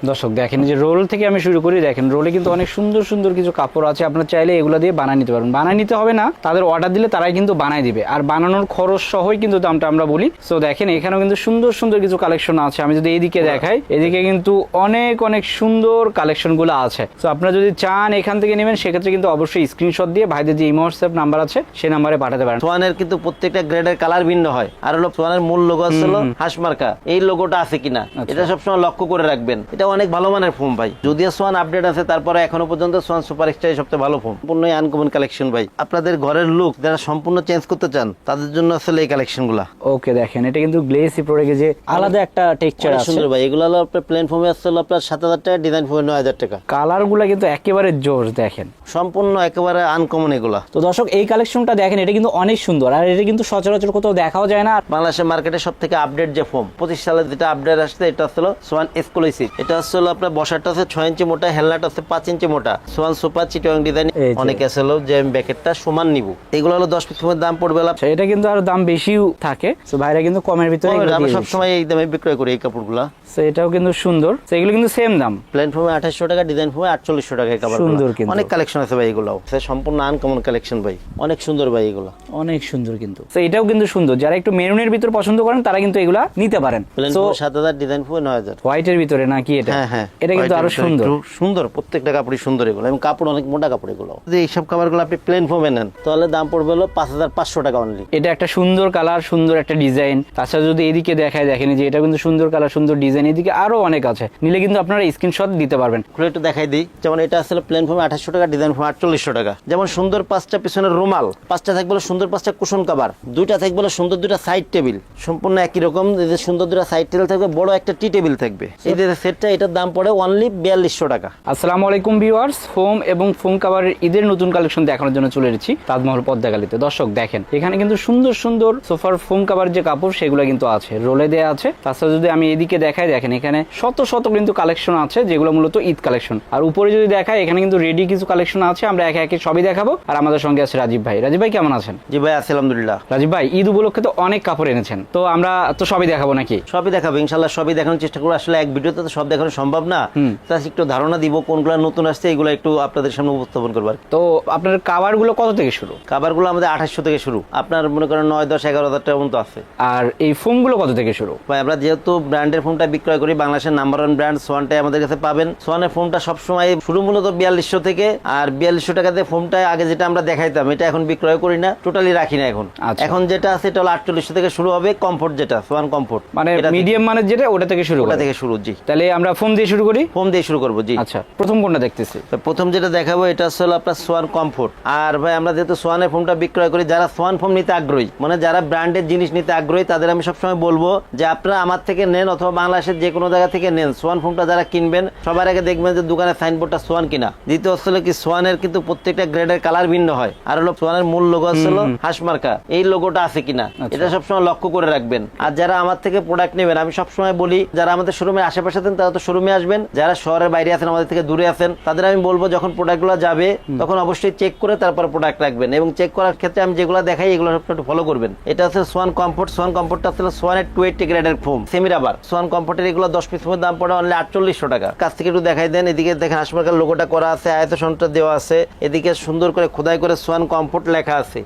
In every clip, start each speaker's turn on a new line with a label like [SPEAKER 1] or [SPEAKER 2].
[SPEAKER 1] দর্শক দেখেন যে রোল থেকে আমি শুরু করি। দেখেন রোলে কিন্তু অনেক সুন্দর সুন্দর কিছু কাপড় আছে, আপনারা চাইলে এগুলো দিয়ে বানিয়ে নিতে পারবেন। বানিয়ে নিতে হবে না, তাদের অর্ডার দিলে তারাই কিন্তু বানায় দিবে, আর বানানোর খরচ সহই কিন্তু দামটা আমরা বলি। সো দেখেন এখানেও কিন্তু সুন্দর সুন্দর কিছু কালেকশন আছে। আমি যদি এইদিকে দেখাই, এদিকে কিন্তু অনেক অনেক সুন্দর কালেকশন গুলো আছে। তো আপনারা যদি চান এখান থেকে নেবেন, সেক্ষেত্রে কিন্তু অবশ্যই স্ক্রিনশট দিয়ে ভাইদের যে ইমো হোয়াটসঅ্যাপ নাম্বার আছে সেই নাম্বারে পাঠাতে পারেন।
[SPEAKER 2] সোয়ানের কিন্তু প্রত্যেকটা গ্রেডের কালার ভিন্ন হয়, আর হলো সোয়ানের মূল লোগো হলো হাঁস মার্কা, এই লোগোটা আছে কিনা এটা সবসময় লক্ষ্য করে রাখবেন। এটা অনেক ভালো মানের ফোম ভাই, যদিও সোয়ান আপডেট আছে তারপরে এখনো পর্যন্ত সোয়ান সুপার এক্সট্রা সবচেয়ে ভালো ফোম, সম্পূর্ণ আনকমন কালেকশন ভাই। আপনাদের ঘরের লুক যারা সম্পূর্ণ চেঞ্জ করতে চান তাদের জন্য আসলে এই কালেকশন গুলা।
[SPEAKER 1] ওকে দেখেন এটা কিন্তু গ্লেসি প্রোডাক্টে যে আলাদা একটা টেক্সচার আছে,
[SPEAKER 2] সুন্দর ভাই। এগুলো হলো আপনার প্লেন ফোমে আসছে আপনার 7,000 টাকা, ডিজাইন ফোমে 9,000 টাকা।
[SPEAKER 1] কালার গুলা কিন্তু একেবারে জোর, দেখেন
[SPEAKER 2] সম্পূর্ণ একেবারে আনকমন এগুলা।
[SPEAKER 1] তো দর্শক এই কালেকশনটা দেখেন, এটা কিন্তু অনেক সুন্দর, আর এটা কিন্তু সচরাচর কোথাও দেখাও যায় না।
[SPEAKER 2] বাংলাদেশের মার্কেটে সব থেকে আপডেট যে ফোম 25 সালে যেটা আপডেট আসছে, এটা হলো সোয়ান এক্সক্লুসিভ। এটা হলো আপনার বসারটা আছে 6 ইঞ্চি মোটা, হেলনাটা আছে 5 ইঞ্চি মোটা, সোয়ান সুপার চিটং ডিজাইন। অনেকে আছে হলো যে আমি ব্যাকেটটা সমান নিব, এগুলো হলো 10 পিস ফোমের দাম পড়বে।
[SPEAKER 1] এটা কিন্তু আর দাম বেশিও থাকে, তো ভাইরা কিন্তু কমের ভিতরে
[SPEAKER 2] আমরা সবসময় এই দামে বিক্রয় করি এই কাপড়গুলো।
[SPEAKER 1] তো এটাও কিন্তু সুন্দর, তো এগুলো কিন্তু সেম দাম,
[SPEAKER 2] প্লেন ফোমে 2800 টাকা, ডিজাইন ফোমে 4800 টাকা। এই কাপড়
[SPEAKER 1] সুন্দর, কিন্তু
[SPEAKER 2] অনেক কালেকশন আছে ভাই, এগুলো সম্পূর্ণ আনকমন কালেকশন ভাই, অনেক সুন্দর ভাই এগুলো,
[SPEAKER 1] অনেক সুন্দর। কিন্তু তো এটাও কিন্তু সুন্দর, যারা একটু মেরুনের ভিতর পছন্দ করেন তারা কিন্তু এগুলা নিতে পারেন।
[SPEAKER 2] প্লেন ফোমে 7,000, ডিজাইন ফোমে 9,000।
[SPEAKER 1] হোয়াইটের ভিতরে নাকি এটা?
[SPEAKER 2] হ্যাঁ হ্যাঁ,
[SPEAKER 1] এটা কিন্তু আরো সুন্দর
[SPEAKER 2] সুন্দর, প্রত্যেকটা কাপড়ই সুন্দর এগুলো, এবং কাপড় অনেক মোটা কাপড় এগুলো। যদি এইসব কাপড়গুলো আপনি প্লেন ফোমে নেন তাহলে দাম পড়বে হলো 5,500 টাকা অনলি।
[SPEAKER 1] এটা একটা সুন্দর কালার, সুন্দর একটা ডিজাইন। তাছাড়া যদি এদিকে দেখায়, দেখেন যে এটা কিন্তু সুন্দর কালার, সুন্দর ডিজাইন, এদিকে আরো অনেক আছে, নিলে কিন্তু আপনারা স্ক্রিনশট দিতে পারবেন।
[SPEAKER 2] খুলে একটু দেখাই দিই, যেমন এটা আসলে প্লেন ফোমে 2800 টাকা, ডিজাইন ফোমে 4800 টাকা। যেমন সুন্দর 5টা পিছনের রুমাল, 5টা থাকবে সুন্দর 5টা কুশন কভার, 2টা থাকবে সুন্দর 2টা সাইড টেবিল, সম্পূর্ণ একই রকম। এই যে সুন্দর 2টা সাইড টেবিল থাকবে, বড় একটা টি টেবিল থাকবে। এই যে সেটটা, এটার দাম পড়ে অনলি 4200 টাকা।
[SPEAKER 1] আসসালামু আলাইকুম ভিউয়ার্স, ফোম এবং ফোম কাভারের ঈদের নতুন কালেকশন দেখানোর জন্য চলে এসেছি তাজমহল পদ্মাগালিতে। দর্শক দেখেন এখানে কিন্তু সুন্দর সুন্দর সোফার ফোম কাভার যে কাপড় সেগুলো কিন্তু আছে, রোলে দেয়া আছে। তাছাড়া যদি আমি এদিকে দেখাই, দেখেন এখানে শত শত কিন্তু কালেকশন আছে, যেগুলো মূলত ঈদ কালেকশন। আর উপরে যদি দেখায়, এখানে কিন্তু রেডি কিছু কালেকশন আছে, আমরা একে একে সবই দেখাবো। আর আমাদের সঙ্গে আছে রাজীব ভাই। রাজীব ভাই কেমন আছেন?
[SPEAKER 2] জি ভাই আছি আলহামদুলিল্লাহ।
[SPEAKER 1] রাজীব ভাই ঈদ উপলক্ষে তো অনেক কাপড় এনেছেন, তো আমরা তো সবই দেখাবো নাকি?
[SPEAKER 2] সবই দেখাবো ইনশাল্লাহ, সবই দেখানোর চেষ্টা করবো। আসলে এক ভিডিওতে তো সব দেখানো সম্ভব না, তাই একটু ধারণা দিব কোনগুলো নতুন আসছে, এগুলো একটু আপনাদের সামনে উপস্থাপন করবার।
[SPEAKER 1] তো আপনার কাভার গুলো কত থেকে শুরু?
[SPEAKER 2] কাভার গুলো আমাদের 2800 থেকে শুরু, আপনার মনে করেন 9, 10, 11,000 টাকা পর্যন্ত আছে।
[SPEAKER 1] আর এই ফোম গুলো কত থেকে শুরু?
[SPEAKER 2] ভাই আমরা যেহেতু ব্র্যান্ডের ফোনটা বিক্রয় করি, বাংলাদেশের নাম্বার 1 ব্র্যান্ড সোয়ানটাই আমাদের কাছে পাবেন। সোয়ানের ফোনটা সবসময় শুরু মূলত 4200 থেকে, আর 4200 টাকাতে ফোনটা আগে যেটা আমরা দেখাইতাম এটা এখন বিক্রয় করি না, টোটালি রাখি না এখন। এখন যেটা আছে এটা হলো 4800 থেকে শুরু হবে, কমফোর্ট যেটা সোয়ান কমফোর্ট,
[SPEAKER 1] মানে মিডিয়াম মানের যেটা ওটা থেকে শুরু,
[SPEAKER 2] ওটা থেকে শুরু। জি,
[SPEAKER 1] তাহলে আমরা ফোম দিয়ে শুরু করি।
[SPEAKER 2] ফোম দিয়ে শুরু করবো। জি
[SPEAKER 1] আচ্ছা, প্রথম কোনটা দেখতেছি?
[SPEAKER 2] প্রথম যেটা দেখাবো এটা হলো আপনার সোয়ান কমফোর্ট। আর ভাই আমরা যেহেতু সোয়ানের ফোমটা বিক্রয় করি, যারা সোয়ান ফোম নিতে আগ্রহী, মানে যারা ব্র্যান্ডের জিনিস নিতে আগ্রহী, তাদের আমি সবসময় বলবো যে আপনারা আমার থেকে নেন অথবা বাংলাদেশের যে কোনো জায়গা থেকে নেন, সোয়ান ফোমটা যারা কিনবেন সবার আগে দেখবেন যে দোকানের সাইনবোর্ডটা সোয়ান কিনা। দ্বিতীয় হলো কি, সোয়ানের কিন্তু প্রত্যেকটা গ্রেডের কালার ভিন্ন হয়, আর হলো সোয়ানের মূল লোগো হলো হাঁস মার্কা, এই লোগোটা আছে কিনা এটা সবসময় লক্ষ্য করে রাখবেন। আর যারা আমার থেকে প্রোডাক্ট নেবেন, আমি সবসময় বলি যারা আমাদের শোরুমের আশেপাশে আছেন তারা তো শোরুমে আসবেন, যারা শহরের বাইরে আছেন, আমাদের থেকে দূরে আছেন, তাদের আমি বলবো যখন প্রোডাক্টগুলো যাবে তখন অবশ্যই চেক করে তারপর প্রোডাক্ট রাখবেন, এবং চেক করার ক্ষেত্রে আমি যেগুলো দেখাই এগুলো একটু ফলো করবেন। এটা হচ্ছে সোয়ান কমফোর্ট। সোয়ান কমফোর্টটা হচ্ছে সোয়ানের 280 গ্রেডের ফোম, সেমি রাবার। সোয়ান কমফোর্টের এগুলো 10 পিস ফোমের দাম পড়ে অনলি 4800 টাকা। কাছ থেকে একটু দেখাই দেন, এদিকে দেখেন হাঁস মার্কার লোগোটা করা আছে, আয়ত সনটা দেওয়া আছে, এদিকে সুন্দর করে খোদাই করে সোয়ান কমফোর্ট লেখা আছে।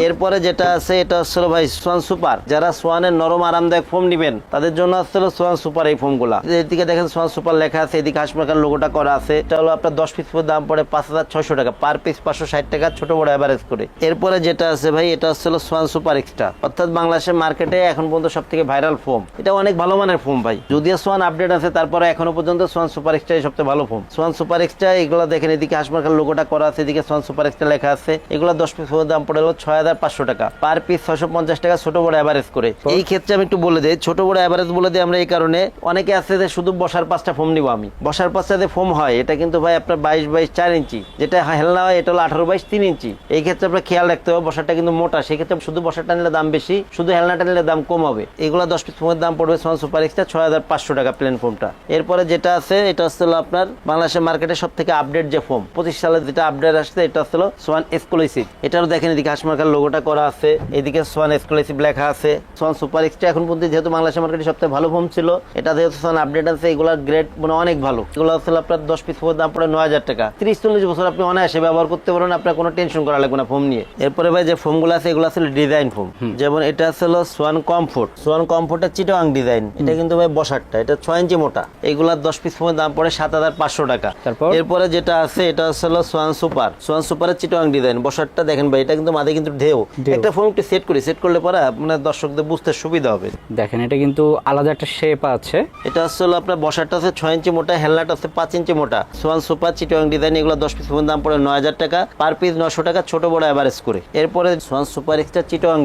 [SPEAKER 2] এরপরে যেটা আছে এটা হচ্ছে ভাই সোয়ান সুপার। যারা সোয়ানের নরম আরামদায়ক ফোম নিবেন তাদের জন্য হচ্ছে সোয়ান সুপার এই ফোম গুলা। এদিকে দেখেন সোয়ান সুপার লেখা আছে, এদিকে হাঁস মার্কার লোগোটা করা আছে। এটা হলো আপনার 10 পিস দাম পড়ে 5600 টাকা, পার পিস 560 টাকা, ছোট বড় এভারেজ করে। এরপরে যেটা আছে ভাই এটা হচ্ছে সোয়ান সুপার এক্সট্রা, অর্থাৎ বাংলাদেশের মার্কেটে এখন পর্যন্ত সব থেকে ভাইরাল ফোম। এটা অনেক ভালো মানের ফোম ভাই, যদিও সোয়ান আপডেট আছে তারপরে এখনো পর্যন্ত সোয়ান সুপার এক্সট্রা সবচেয়ে ভালো ফোম। সোয়ান সুপার এক্সট্রা এগুলো দেখেন, এদিকে হাঁস মার্কার লোগোটা করা আছে, এদিকে সোয়ান সুপার এক্সট্রা লেখা আছে। এগুলো 10 পিস দাম পড়ে হলো 6500 টাকা, পার পিস 650 টাকা, ছোট বড় এভারেজ করে। এই ক্ষেত্রে আমি একটু বলে দিই, ছোট বড় এভারেজ বলে দিই আমরা এই কারণে, অনেকে আছে যে শুধু বসার 5টা ফোম নিব আমি, বসার 5টাতে ফোম হয়, এটা কিন্তু ভাই আপনার 22 4 ইঞ্চি, যেটা হেলনা হয় এটা হলো 18 3 ইঞ্চি। এই ক্ষেত্রে আপনার খেয়াল রাখতে হবে বসারটা কিন্তু মোটা, সেক্ষেত্রে শুধু বসারটা নিলে দাম বেশি, শুধু হেলনাটা নিলে দাম কম হবে। এগুলো 10 পিস ফোমের দাম পড়বে সোয়ান সুপার এক্সট্রা 6500 টাকা প্লেন ফোমটা। এরপরে যেটা আছে এটা হচ্ছে আপনার বাংলাদেশের মার্কেটে সব থেকে আপডেট যে ফোম 25 সালে যেটা আপডেট আসছে, এটা হচ্ছে সোয়ান এক্সক্লুসিভ। এটারও দেখেন এদিকে হাঁস মার্কার লোগোটা করা আছে, এদিকে সোয়ান এক্সক্লুসিভ লেখা আছে। সোয়ান সুপার এক্সট্রা এখন পর্যন্ত যেহেতু বাংলাদেশের মার্কেটে সবথেকে ভালো ফোম ছিল, এটা যেহেতু সোয়ান আপডেট আছে, এগুলোর গ্রেড মানে অনেক ভালো। এগুলো আসলে আপনার 10 পিস ফোমের দাম পড়ে 9000 টাকা। 30-40 বছর আপনি অনায়াসে ব্যবহার করতে পারবেন, আপনার কোনো টেনশন করা লাগবে না ফোম নিয়ে। এরপরে ভাই যে ফোমগুলো আছে এগুলো আসলে ডিজাইন ফোম, যেমন এটা আসলে সোয়ান কমফোর্ট। সোয়ান কমফোর্টের চিটাগাং ডিজাইন, এটা কিন্তু ভাই বসারটা, এটা 6 ইঞ্চি মোটা। এগুলা 10 পিস ফোমের দাম পড়ে 7500 টাকা। এরপরে যেটা আছে এটা আসলে সোয়ান সুপার। সোয়ান সুপারের চিটাগাং ডিজাইন বসারটা দেখেন ভাই, এটা কিন্তু মাঝে কিন্তু ঢেউ। একটা ফোম একটু সেট করলে পরে মানে দর্শকদের বুঝতে সুবিধা হবে।
[SPEAKER 1] দেখেন এটা কিন্তু আলাদা একটা শেপ আছে।
[SPEAKER 2] এটা আসলে আপনার বসারটা আছে 6 ইঞ্চি মোটা, হেলনাটা আছে 5 ইঞ্চি মোটা। সোয়ান সুপার চিটাগাং ডিজাইন, এগুলো 10 পিস ফোমের দাম পড়ে 9000 টাকা, পার পিস 900 টাকা, ছোট বড় এভারেজ করে। এরপরে swan super extra Chittagong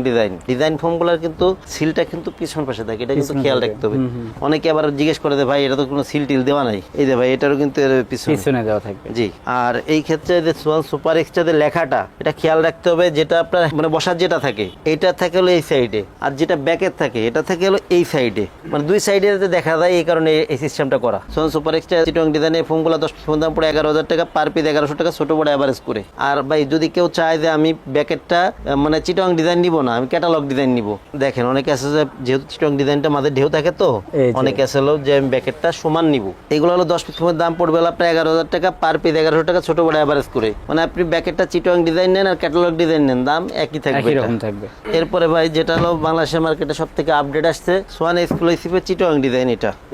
[SPEAKER 2] design ফোমগুলোর কিন্তু সিলটা কিন্তু পিছন পাশে থাকে, এটা কিন্তু খেয়াল রাখতে হবে। অনেকে আবার জিজ্ঞেস করে ভাই এটা তো কোনো সিল টিল দেওয়া নাই, এই যে ভাই এটারও কিন্তু
[SPEAKER 1] পিছনে দেওয়া থাকবে।
[SPEAKER 2] জি, আর এই ক্ষেত্রে যে সোয়ান সুপার এক্সট্রা যে লেখাটা, এটা খেয়াল রাখতে হবে, যেটা আপনার মানে বসার যেটা থাকে এটা থাকে হলো এই সাইডে, আর যেটা ব্যাকের থাকে এটা থাকে হলো এই সাইডে, মানে দুই সাইডে দেখা যায়, এই কারণে এই সিস্টেমটা করা। সোয়ান সুপার এক্সট্রা চিটাগাং ডিজাইনের ফোমগুলো 10 পিস দাম পড়ে 11000 টাকা, পার পিস 1100 টাকা, ছোট বড় এভারেজ করে। আর ভাই যদি কেউ চায় যে আমি ব্যাকেটটা মানে চিটাগাং ডিজাইন নিব না, আমি ক্যাটালগ ডিজাইন নিব, দেখেন অনেকে আছে যে যেহেতু চিটাগাং ডিজাইনটা মাঝে ঢেউ থাকে, তো অনেকে আছে হলো যে আমি ব্যাকেটটা সমান নিব। এগুলো হলো 10 পিস ফোমের দাম পড়বে হলো আপনার 11000 টাকা, পার পিস 1100 টাকা, ছোট বড় এভারেজ করে। মানে আপনি ব্যাকেটটা চিটাগাং ডিজাইন নেন আর ক্যাটালগ ডিজাইন নেন, দাম একই থাকবে। এরপরে ভাই যেটা হলো বাংলাদেশের মার্কেটে সব থেকে আপডেট আসছে সোয়ান এক্সক্লুসিভের চিটাগাং ডিজাইন,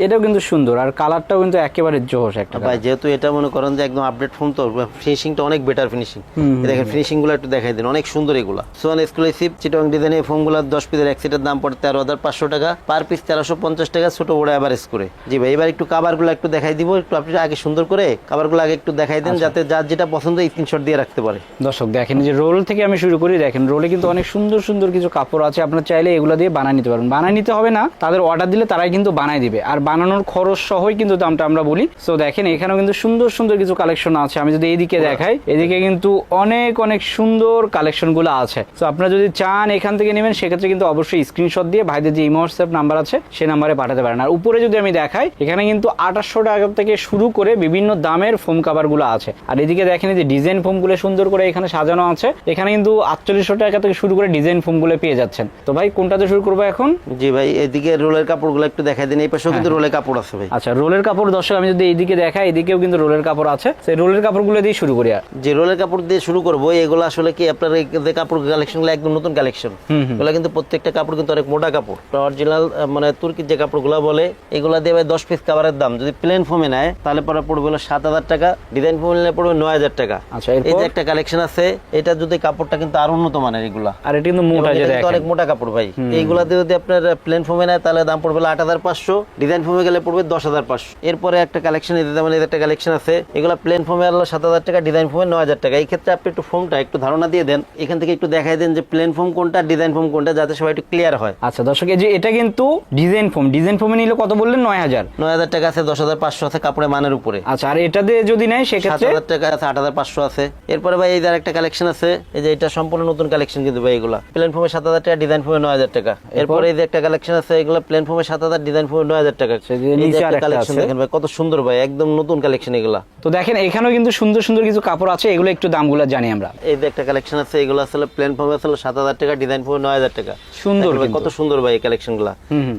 [SPEAKER 2] এটাও
[SPEAKER 1] কিন্তু সুন্দর, আর কালারটাও কিন্তু একেবারে জোশ একটা
[SPEAKER 2] ভাই। যেহেতু এটা মনে করেন যে একদম আপডেট ফোন, তো ফিনিশিংটা অনেক বেটার ফিনিশিং। দেখেন ফিনিশিং গুলো একটু দেখাই দিন, অনেক সুন্দর এগুলা। সোয়ান এক্সক্লুসিভ চিটাগাং ডিজাইনের ফোনগুলো 10 পিসের এক সেটের দাম পড়ে 13500 টাকা, পার পিস 1350 টাকা, ছোট বড় এভারেজ করে। জি ভাই, এবার একটু কাভারগুলো একটু দেখাই দিব, একটু আপনি আগে সুন্দর করে কাভারগুলো আগে একটু দেখাই দেন, যাতে যার যেটা পছন্দ স্ক্রিনশট দিয়ে রাখতে পারে।
[SPEAKER 1] দর্শক দেখেন যে রোল থেকে আমি শুরু করি, দেখেন রোলে কিন্তু অনেক সুন্দর সুন্দর কিছু কাপড় আছে, আপনারা চাইলে এগুলো দিয়ে বানিয়ে নিতে পারবেন। বানিয়ে নিতে হবে না, তাদের অর্ডার দিলে তারাই কিন্তু বানাই দিবে, আর বানানোর খরচ সহই কিন্তু দামটা আমরা বলি। সো দেখেন এখানেও কিন্তু সুন্দর সুন্দর কিছু কালেকশন আছে। আমি যদি এইদিকে দেখাই, এদিকে কিন্তু অনেক অনেক সুন্দর কালেকশন গুলো আছে। তো আপনারা যদি চান এখান থেকে নেবেন, সেক্ষেত্রে কিন্তু অবশ্যই স্ক্রিনশট দিয়ে ভাইদের যে ইমো হোয়াটসঅ্যাপ নাম্বার আছে সেই নাম্বারে পাঠাতে পারেন। আর উপরে যদি আমি দেখাই, এখানে কিন্তু 2800 টাকা থেকে শুরু করে বিভিন্ন দামের ফোম কাভার গুলো আছে। আর এদিকে দেখেন যে ডিজাইন ফোম গুলো সুন্দর করে এখানে সাজানো আছে। এখানে কিন্তু 4800 টাকা থেকে শুরু করে ডিজাইন ফোম গুলো পেয়ে যাচ্ছেন। তো ভাই কোনটাতে শুরু করবো এখন?
[SPEAKER 2] জি ভাই, এদিকে রোলের কাপড়গুলো একটু দেখাই দিন, এই পাশেও কিন্তু রোলের কাপড় আছে ভাই।
[SPEAKER 1] আচ্ছা, রোলের কাপড় দর্শক আমি যদি এইদিকে দেখাই, এদিকেও কিন্তু রোলের কাপড় আছে। সেই রোলের কাপড়গুলো দিয়ে শুরু করি। আর
[SPEAKER 2] যে রোলের কাপড় দিয়ে শুরু করবো, এগুলো আসলে কি আপনার যে কাপড় কালেকশনগুলো একদম নতুন কালেকশন। এগুলো কিন্তু প্রত্যেকটা কাপড় কিন্তু অনেক মোটা কাপড়, অরিজিনাল মানে তুর্কির যে কাপড়গুলো বলে, এগুলো দিয়ে ভাই 10 পিস কাভারের দাম যদি প্লেন ফোমে নেয় তাহলে পরে পড়বে হলো 7000 টাকা, ডিজাইন ফোমে নিলে পড়বে 9000 টাকা।
[SPEAKER 1] আচ্ছা,
[SPEAKER 2] এই যে একটা কালেকশন আছে, এটা যদি কাপড়টা কিন্তু আরো উন্নত মানের এগুলা,
[SPEAKER 1] আর এটা কিন্তু মোটা, যে দেখেন
[SPEAKER 2] অনেক মোটা কাপড় ভাই। এইগুলা দিয়ে যদি আপনার প্লেন ফোমে নেয় তাহলে দাম পড়বে 8500, ডিজাইন ফোমে গেলে পড়বে 10500। এরপরে একটা কালেকশন একটা কালেকশন আছে, এগুলা প্লেন ফোমে হলো 7000 টাকা, ডিজাইন ফোমে 9000 টাকা। এই ক্ষেত্রে আপনি একটু ফোমটা একটু ধারণা দিয়ে দেন, এখান থেকে একটু দেখাই দেন যে প্লেন ফোম কোনটা, ডিজাইন ফোম কোনটা, যাতে সবাই একটু ক্লিয়ার হয়।
[SPEAKER 1] আচ্ছা দর্শক, এই যে এটা কিন্তু ডিজাইন ফোম, ডিজাইন ফোমে নিলে কত বললেন?
[SPEAKER 2] 9000 টাকা আছে, 10500 আছে কাপড়ের মানের উপরে।
[SPEAKER 1] আচ্ছা, আর এটাতে যদি নেয় সেক্ষেত্রে
[SPEAKER 2] 7000 টাকা আছে, 8500 আছে। এরপরে ভাই এই যে একটা কালেকশন আছে, এই যে এটা সম্পূর্ণ নতুন কালেকশন কিন্তু ভাই, এগুলা প্লেন ফোমে 7000 টাকা, ডিজাইন ফোমে 9000 টাকা। এরপরে এই যে একটা কালেকশন আছে, এগুলা প্লেন ফোমে 7000, ডিজাইন ফোমে 9000 টাকা।
[SPEAKER 1] নিচে আরেকটা
[SPEAKER 2] কালেকশন দেখেন ভাই, কত সুন্দর ভাই, একদম নতুন কালেকশন এগুলা।
[SPEAKER 1] তো দেখেন এখানেও কিন্তু সুন্দর সুন্দর কিছু কাপড় আছে, এগুলো একটু দামগুলো জানি আমরা।
[SPEAKER 2] এই যে একটা কালেকশন আছে, এগুলো আসলে প্লেন ফোমে আসলে 7000 টাকা, ডিজাইন ফোমে 9000 টাকা।
[SPEAKER 1] সুন্দর
[SPEAKER 2] ভাই, কত সুন্দর ভাই এই কালেকশন গুলা।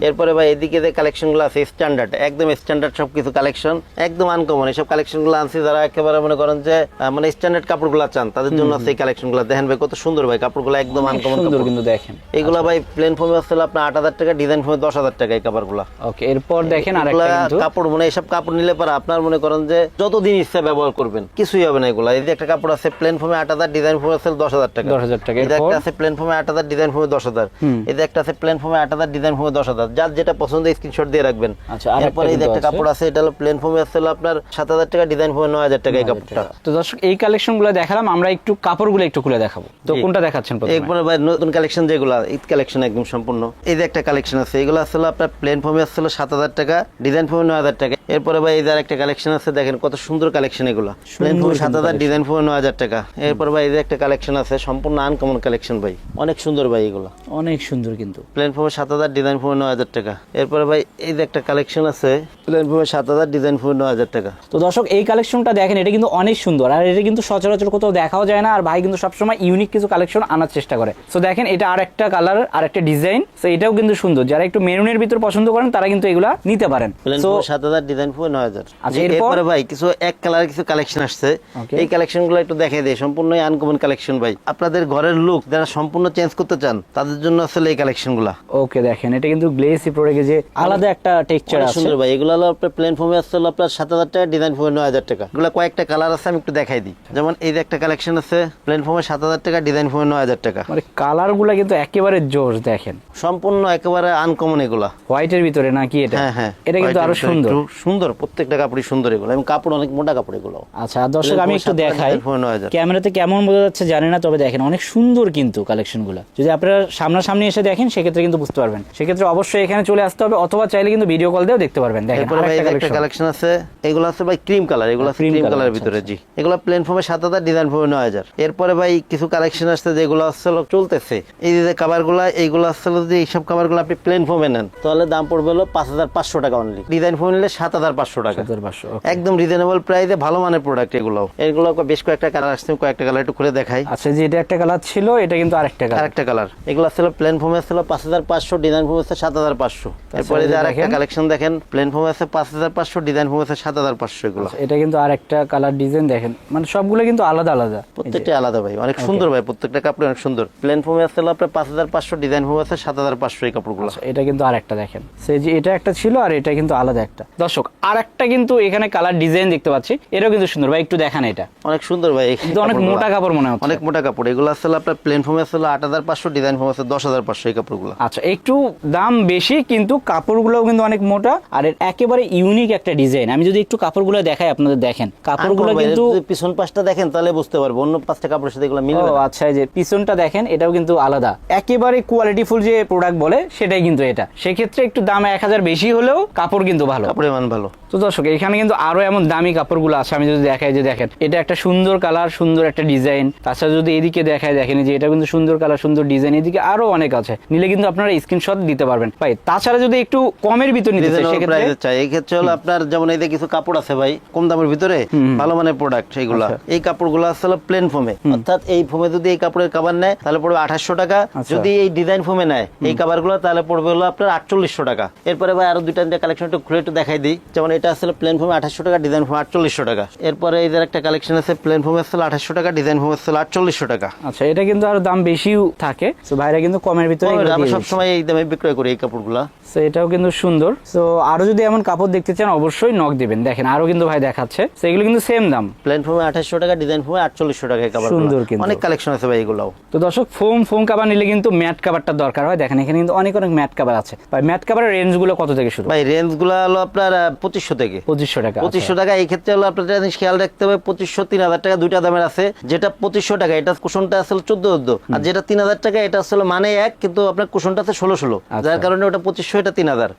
[SPEAKER 2] এরপরে ভাই এদিকে যে কালেকশন গুলো আছে স্ট্যান্ডার্ড, একদম স্ট্যান্ডার্ড সবকিছু কালেকশন, একদম আনকমন। এইসব কালেকশন গুলো আনছি যারা একেবারে মনে করেন যে মানে স্ট্যান্ডার্ড কাপড় গুলা চান, তাদের জন্য আছে এই কালেকশন গুলা। দেখেন ভাই কত সুন্দর ভাই কাপড় গুলা, একদম আনকমন
[SPEAKER 1] সুন্দর কিন্তু দেখেন।
[SPEAKER 2] এগুলা ভাই প্লেন ফোমে আসলে আপনার 8000 টাকা, ডিজাইন ফোমে 10000 টাকা এই কাপড় গুলা।
[SPEAKER 1] ওকে, এরপর দেখেন আরেকটা কিন্তু
[SPEAKER 2] কাপড়, মানে এইসব কাপড় নিলে পরে আপনার মনে করেন যে যতদিন ইচ্ছা ব্যবহার করবেন, কিছুই হবে না এগুলা। এই যে একটা কাপড় আছে প্লেন ফোমে 8000, ডিজাইন ফোমে আছে 10000 টাকা।
[SPEAKER 1] 10000 টাকা।
[SPEAKER 2] এই যে একটা আছে প্লেন ফোমে 8000, ডিজাইন ফোমে 10000। এই যে একটা আছে প্লেন ফোমে 8000, ডিজাইন ফোমে 10000। যার যেটা পছন্দ স্ক্রিনশট দিয়ে রাখবেন।
[SPEAKER 1] আচ্ছা,
[SPEAKER 2] এরপর এই যে একটা কাপড় আছে, এটা হলো প্লেন ফোমে আছে আপনার 7000 টাকা, ডিজাইন ফোমে 9000 টাকা এই কাপড়টা।
[SPEAKER 1] তো দর্শক এই কালেকশন গুলো দেখালাম, আমরা একটু কাপড়গুলো একটু খুলে দেখাবো। তো কোনটা দেখাচ্ছেন প্রথমে?
[SPEAKER 2] একবারে ভাই নতুন কালেকশন যেগুলা, ঈদ কালেকশন একদম সম্পূর্ণ। এই যে একটা কালেকশন আছে, এগুলো আসলে আপনার প্লেন ফোমে আসলে 7000 টাকা, ডিজাইন ফোমে 9000 টাকা। এরপরে ভাই এই যে একটা কালেকশন আছে, দেখেন কত সুন্দর কালেকশন এগুলা, প্লেন ফোমে 7000, ডিজাইন ফোমে 9000 টাকা। এরপর ভাই এই যে একটা কালেকশন আছে, সম্পূর্ণ আনকমন কালেকশন ভাই, অনেক সুন্দর ভাই এগুলা,
[SPEAKER 1] অনেক সুন্দর কিন্তু।
[SPEAKER 2] প্লেন ফোমে 7000, ডিজাইন ফোমে 9000 টাকা। এরপরে ভাই এই যে একটা কালেকশন আছে, প্লেন ফোমে 7000, ডিজাইন ফোমে 9000 টাকা।
[SPEAKER 1] তো দর্শক এই কালেকশনটা দেখেন, এটা কিন্তু অনেক সুন্দর, আর এটা কিন্তু সচরাচর কোথাও দেখাও যায় না। আর ভাই কিন্তু সবসময় ইউনিক কিছু কালেকশন আনার চেষ্টা করে। তো দেখেন এটা আর একটা কালার, আর একটা ডিজাইন। তো এটাও কিন্তু সুন্দর, যারা একটু মেরুনের ভিতর পছন্দ করেন তারা কিন্তু এগুলা নিতে পারেন।
[SPEAKER 2] প্লেন
[SPEAKER 1] তো
[SPEAKER 2] 7,000, ডিজাইন ফোমে 9,000।
[SPEAKER 1] আচ্ছা, এরপর?
[SPEAKER 2] এরপরে ভাই কিছু এক কালার কিছু কালেকশন আসছে,
[SPEAKER 1] Okay.
[SPEAKER 2] এই কালেকশন গুলো একটু দেখাই দেয়, সম্পূর্ণ আনকমন কালেকশন ভাই। আপনাদের ঘরের লুক যারা সম্পূর্ণ চেঞ্জ করতে চান তাদের জন্য আসলে এই কালেকশন গুলা
[SPEAKER 1] ওকে, দেখেন এটা কিন্তু গ্লেসি প্রোডাক্টে যে আলাদা একটা টেক্সচার
[SPEAKER 2] অনেক
[SPEAKER 1] আছে।
[SPEAKER 2] সুন্দর ভাই। এগুলো হলো আপনার প্লেন ফোমে আসছে হলো আপনার 7,000 টাকা, ডিজাইন ফোমে 9,000 টাকা। এগুলো কয়েকটা কালার আছে, আমি একটু দেখাই দিই। যেমন এই যে একটা কালেকশন আছে প্লেন ফোমে 7,000 টাকা, ডিজাইন ফোমে 9,000 টাকা।
[SPEAKER 1] মানে কালার গুলা কিন্তু একেবারে জোশ, দেখেন
[SPEAKER 2] সম্পূর্ণ একেবারে আনকমন এগুলা।
[SPEAKER 1] হোয়াইটের ভিতরে নাকি এটা?
[SPEAKER 2] হ্যাঁ হ্যাঁ,
[SPEAKER 1] এটা কিন্তু আরো সুন্দর।
[SPEAKER 2] একটু সুন্দর, প্রত্যেকটা কাপড়ই সুন্দর এগুলো, এবং কাপড় অনেক মোটা কাপড় এগুলো।
[SPEAKER 1] আচ্ছা দর্শক, আমি একটু দেখাই,
[SPEAKER 2] 9,000।
[SPEAKER 1] ক্যামেরাতে কেমন বোঝা যাচ্ছে জানি না, তবে দেখেন অনেক সুন্দর কিন্তু কালেকশন গুলা। যদি আপনারা সামনাসামনি এসে দেখেন সেক্ষেত্রে কিন্তু বুঝতে পারবেন। সেক্ষেত্রে অবশ্যই এখানে চলে আসতে হবে, অথবা চাইলে কিন্তু ভিডিও কল দিয়েও দেখতে পারবেন। দেখেন
[SPEAKER 2] এরপরে ভাই একটা কালেকশন আছে, এগুলো আছে ভাই ক্রিম কালার, এগুলো আছে
[SPEAKER 1] Cream
[SPEAKER 2] ক্রিম
[SPEAKER 1] color,
[SPEAKER 2] কালারের
[SPEAKER 1] আচ্ছা,
[SPEAKER 2] ভিতরে।
[SPEAKER 1] আচ্ছা।
[SPEAKER 2] জি, এগুলো প্লেন ফোমে 7,000, ডিজাইন ফোমে 9,000। এরপরে ভাই কিছু কালেকশন আসছে যেগুলো আসছে চলতেছে, এই যে কাভার গুলা, এইগুলো আসছে যদি এইসব কাভার গুলো আপনি প্লেন ফোমে নেন তাহলে দাম পড়বে হলো 5,500 টাকা অনলি। ডিজাইন ফোম নিলে 7,500 টাকা,
[SPEAKER 1] 7,500।
[SPEAKER 2] একদম রিজনেবল প্রাইসে ভালো মানের প্রোডাক্ট এগুলো। এগুলো বেশ কয়েকটা কালার আসছে, কয়েকটা কালার একটু খুলে দেখাই।
[SPEAKER 1] আচ্ছা, যে এটা একটা কালার ছিল, এটা কিন্তু আরেকটা কালার।
[SPEAKER 2] আরেকটা কালার, এগুলো ছিল প্লেন ফোমে ছিল 5,500, ডিজাইন ফোম আছে 7,500। এরপরে যে আরেকটা কালেকশন দেখেন, প্লেন ফোম আছে 5,500, ডিজাইন ফোম আছে 7,500। এগুলো
[SPEAKER 1] এটা কিন্তু আরেকটা কালার ডিজাইন, দেখেন মানে সবগুলো কিন্তু আলাদা আলাদা।
[SPEAKER 2] প্রত্যেকটা আলাদা ভাই, অনেক সুন্দর ভাই, প্রত্যেকটা কাপড় অনেক সুন্দর। প্লেন ফোমে আছে আপনার 5,500, ডিজাইন ফোম আছে 7,500 এই কাপড়গুলো।
[SPEAKER 1] এটা কিন্তু আরেকটা দেখেন, সেই যে এটা একটা ছিল আর এটা কিন্তু আলাদা একটা। দর্শক আরেকটা কিন্তু এখানে কালার ডিজাইন দেখতে পাচ্ছি, এটাও কিন্তু সুন্দর ভাই, একটু দেখান। এটা
[SPEAKER 2] অনেক সুন্দর ভাই,
[SPEAKER 1] কিন্তু অনেক মোটা কাপড় মনে হচ্ছে।
[SPEAKER 2] অনেক মোটা কাপড় এগুলো আসলে আপনার প্লেন ফোমে আসলে 8,500, ডিজাইন ফোম আছে 10,500 এই কাপড়গুলো।
[SPEAKER 1] আচ্ছা, একটু দাম বেশি কিন্তু কাপড়গুলোও কিন্তু অনেক মোটা, আর এর একেবারে ইউনিক একটা ডিজাইন। আমি যদি একটু কাপড়গুলো দেখাই আপনাদের, দেখেন কাপড়গুলো কিন্তু
[SPEAKER 2] পিছন পাশটা দেখেন তাহলে বুঝতে পারবো, অন্য পাঁচটা কাপড়ের সাথে এগুলো মিলবে
[SPEAKER 1] ও
[SPEAKER 2] না।
[SPEAKER 1] আচ্ছা, এই যে পিছনটা দেখেন, এটাও কিন্তু আলাদা, একেবারে কোয়ালিটিফুল যে প্রোডাক্ট বলে সেটাই কিন্তু এটা। সেক্ষেত্রে একটু দাম 1,000 বেশি হলেও কাপড় কিন্তু ভালো,
[SPEAKER 2] কাপড়ের মান ভালো।
[SPEAKER 1] তো দর্শক এখানে কিন্তু আরো এমন দামি কাপড়গুলো আছে। আমি যদি দেখাই, যে দেখেন এটা একটা সুন্দর কালার, সুন্দর একটা ডিজাইন। তাছাড়া যদি এদিকে দেখায়, দেখেন যে এটা কিন্তু সুন্দর কালার, সুন্দর ডিজাইন। এদিকে আরো অনেক আছে, নিলে কিন্তু আপনারা স্ক্রিনশট দিতে পারবেন ভাই। তাছাড়া যদি একটু কমের ভিতর নিতে চাই সেক্ষেত্রে
[SPEAKER 2] চাই, এই ক্ষেত্রে হলো আপনার যেমন এই যে কিছু কাপড় আছে ভাই কম দামের ভিতরে, ভালো মানের প্রোডাক্ট এইগুলা। এই কাপড়গুলো আসলে প্লেন ফোমে, অর্থাৎ এই ফোমে যদি এই কাপড়ের কভার নেয় তাহলে পড়বে 2,800 টাকা। যদি এই ডিজাইন ফোমে নেয় এই কভার গুলো তাহলে পড়বে হলো আপনার 4,800 টাকা। এরপরে ভাই আরো দুইটা কালেকশন একটু খুলে একটু দেখাই দিই। যেমন এটা আসলে প্লেন ফোমে 2,800 টাকা, ডিজাইন ফোমে 4,800 টাকা। এরপরে এই যে একটা কালেকশন আছে প্লেন ফোমে আসলে 2,800 টাকা, ডিজাইন ফোমে আসলে 4,800 টাকা।
[SPEAKER 1] আচ্ছা, এটা কিন্তু আরো দাম বেশিও থাকে, তো ভাইরা কিন্তু কমের ভিতরে
[SPEAKER 2] আমরা সবসময় এই দামে বিক্রয় করি এই কাপড়গুলা।
[SPEAKER 1] তো এটাও কিন্তু সুন্দর। তো আরো যদি এমন কাপড় দেখতে চান অবশ্যই নক দিবেন। দেখেন আরো কিন্তু ভাই দেখাচ্ছে, তো এগুলো কিন্তু সেম দাম।
[SPEAKER 2] প্লেন ফোমে 2,800 টাকা, ডিজাইন ফোমে 4,800 টাকা।
[SPEAKER 1] সুন্দর কিন্তু
[SPEAKER 2] অনেক কালেকশন আছে ভাই এগুলো।
[SPEAKER 1] তো দর্শক, ফোম কাভার নিলে কিন্তু ম্যাট কাভারটা দরকার হয়। দেখেন এখানে কিন্তু অনেক ম্যাট কাভার আছে ভাই। ম্যাট কাভারের রেঞ্জ গুলো কত থেকে শুরু?
[SPEAKER 2] ভাই রেঞ্জ গুলো হলো আপনার 2,500 থেকে
[SPEAKER 1] 2,500 টাকা।
[SPEAKER 2] 2,500 টাকা। এই ক্ষেত্রে হলো আপনার জিনিস খেয়াল রাখতে হবে, 2,500 3,000 টাকা দুইটা দামের আছে। যেটা 2,500 টাকা এটা কুশনটা আসলে 14,14, আর যেটা 3,000 টাকা এটা আসলে মানে এক, কিন্তু আপনার কুশনটা আছে 16,16, যার কারণে ওটা 2,500 এটা 3,000।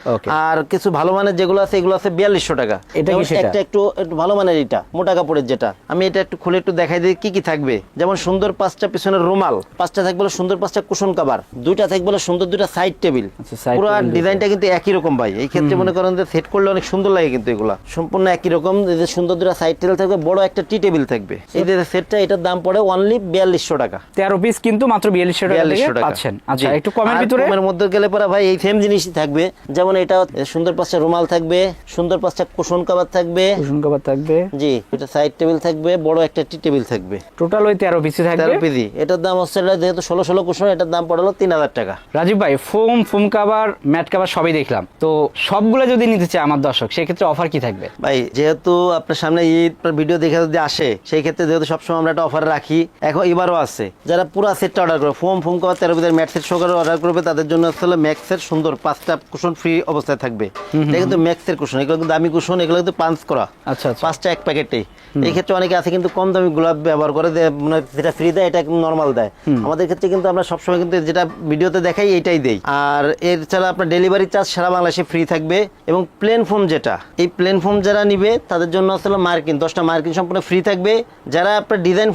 [SPEAKER 2] আর কিছু ভালো মানের যেগুলো আছে এগুলো আছে 4,200 টাকা।
[SPEAKER 1] এটা কি সেটা?
[SPEAKER 2] একটা একটু ভালো মানের, এটা মোটা কাপড়ের যেটা, আমি এটা একটু খুলে একটু দেখাই দিই কি কি থাকবে। যেমন সুন্দর 5টা পিছনের রুমাল, 5টা থাকবে সুন্দর 5টা কুশন কভার, 2টা থাকবে সুন্দর 2টা সাইড টেবিল। পুরো ডিজাইনটা কিন্তু একই রকম ভাই। এই ক্ষেত্রে মনে করেন যে সেট করলে অনেক সুন্দর লাগে, কিন্তু এগুলা সম্পূর্ণ একই রকম। এই যে সুন্দর 2টা সাইড টেবিল থাকবে, বড় একটা টি টেবিল থাকবে। এই যে সেটটা, এটার দাম পড়ে অনলি 4,200 টাকা।
[SPEAKER 1] 13 পিস কিন্তু মাত্র 4,200 টাকা পাচ্ছেন। আচ্ছা, একটু কমের ভিতরে,
[SPEAKER 2] কমের মধ্যে গেলে পরে ভাই এই সেম জিনিসই থাকবে। যেমন এটা সুন্দর 5টা রুমাল থাকবে, সুন্দর 5টা কুশন কভার থাকবে,
[SPEAKER 1] কুশন কভার থাকবে,
[SPEAKER 2] জি, এটা সাইড টেবিল থাকবে, বড় একটা টি টেবিল থাকবে।
[SPEAKER 1] টোটাল ওই 13 পিস থাকবে।
[SPEAKER 2] 13 পিস। এটার দাম হচ্ছে, যেহেতু 16 কুশন, এটার দাম পড়লো 3,000 টাকা।
[SPEAKER 1] রাজীব ভাই, ফোম কাভার, ম্যাট কাভার সবই দেখলাম, তো সবগুলো যদি নিতে চায় আমার দর্শক সেক্ষেত্রে অফার কি থাকবে?
[SPEAKER 2] ভাই যেহেতু আপনার সামনে ঈদ ভিডিও দেখে যদি আসে, সেই ক্ষেত্রে যেহেতু সবসময় আমরা একটা অফার রাখি, এখন এবারও আছে। যারা পুরো সেটটা অর্ডার করবে, ফোম কাভার 13 পিসের ম্যাট সেট সহকারে অর্ডার করবে, তাদের জন্য আসলে ম্যাক্সের সুন্দর 5টা কুশন ফ্রি অবস্থায় থাকবে। এটা কিন্তু ম্যাক্সের কুশন, এগুলো কিন্তু দামি কুশন, এগুলো কিন্তু পাঞ্চ করা।
[SPEAKER 1] আচ্ছা,
[SPEAKER 2] 5টা এক প্যাকেটে। এই ক্ষেত্রে অনেকে আছে কিন্তু কম দামি গোলাপ ব্যবহার করে, মানে যেটা ফ্রি দেয় এটা নর্মাল দেয়। আমাদের ক্ষেত্রে কিন্তু আমরা সবসময় কিন্তু যেটা ভিডিওতে দেখাই এটাই দেই। আর এর ছাড়া আপনার ডেলিভারি চার্জ সারা বাংলাদেশে ফ্রি থাকবে। এবং প্লেন ফোম যেটা, এই প্লেন ফোম যারা নিবে তাদের জন্য আসলে মার্কিন 10টা মার্কিন সম্পূর্ণ ফ্রি থাকবে। যারা আপনার ডিজাইন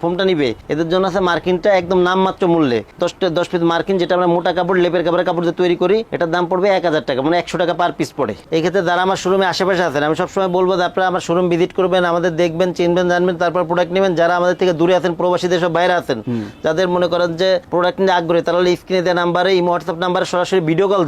[SPEAKER 2] ফোমটা নিবে এদের জন্য আছে মার্কিনটা একদম নামমাত্র মূল্যে 10 পিস মার্কিন, যেটা আমরা মোটা কাপড়, লেপের কাপড় দিয়ে তৈরি করি, এটার দাম পড়বে 1,000 টাকা, মানে 100 টাকা পার পিস পড়ে। এই ক্ষেত্রে যারা আমার শোরুমে আশেপাশে আছেন, আমি সবসময় বলবো যে আপনারা আমার শোরুম ভিজিট করবেন, আমাদের দেখবেন, চিনবেন, জানবেন, তারপর প্রোডাক্ট নেবেন। যারা আমাদের থেকে দূরে আছেন, প্রবাসী দেশের বাইরে আছেন, যাদের মনে করেন যে প্রোডাক্ট নিয়ে আগ্রহী, তাহলে স্ক্রিনে দেওয়া নাম্বারে, হোয়াটসঅ্যাপ নাম্বারে সরাসরি ভিডিও কল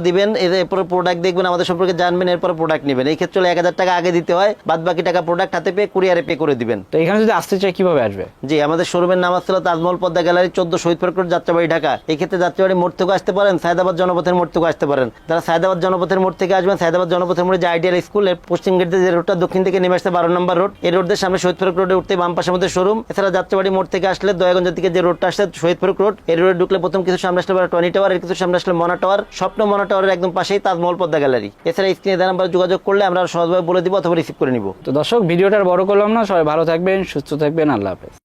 [SPEAKER 2] দিবেন। এই যে এরপরে প্রোডাক্ট দেখবেন, আমাদের সম্পর্কে জানবেন, এরপর প্রোডাক্ট নেবেন। এই ক্ষেত্রে 1,000 টাকা আগে দিতে হয়, বাদ বাকি টাকা প্রোডাক্ট হাতে পেয়ে কুরিয়ারে পে করে দিবেন।
[SPEAKER 1] তো এখানে যদি আসতে চাই কিভাবে আসবে?
[SPEAKER 2] জি, আমাদের শোরুমের নাম আসছিল তাজমহল পদ্মা গ্যালারি, 14 শহীদ পার্ক রোড, যাত্রাবাড়ি, ঢাকা। এই ক্ষেত্রে যাত্রাবাড়ি মোড় থেকে আসতে পারেন, সায়দাবাদ জনপথের মোড় থেকে আসতে পারেন। যারা সায়দাবাদ জনপথের মোড় থেকে আসবেন, সায়দাবাদ জনপথের মোড়ে যে আইডিয়াল স্কুল এর পশ্চিম গেট দিয়ে যে রোডটা দক্ষিণ থেকে নেমে আসছে 12 নম্বর রোড, এই রোডের সামনে শহীদ পার্ক রোডে উঠতে বাম পাশের মধ্যে শোরুম। এছাড়া যাত্রাবাড়ি মোড় থেকে আসলে দয়াগঞ্জের দিকে যে রোডটা আসছে শহীদ পার্ক রোড, এই রোডে ঢুকলে প্রথম কিছু সামনে আসলে টনি টাওয়ার, এর কিছু সামনে আসলে মনা টাওয়ার, স্বপ্ন মনা টাওয়ারের একদম পাশেই তাজমহল পদ্মা গ্যালারি। এছাড়া স্ক্রিনে দেওয়া নাম্বারে যোগাযোগ করলে আমরা সহজভাবে বলে দিব অথবা রিসিভ করে নিব।
[SPEAKER 1] তো দর্শক, ভিডিওটা আর বড় করলাম না, সবাই ভালো থাকবেন, সুস্থ থাকবেন, আল্লাহ হাফেজ।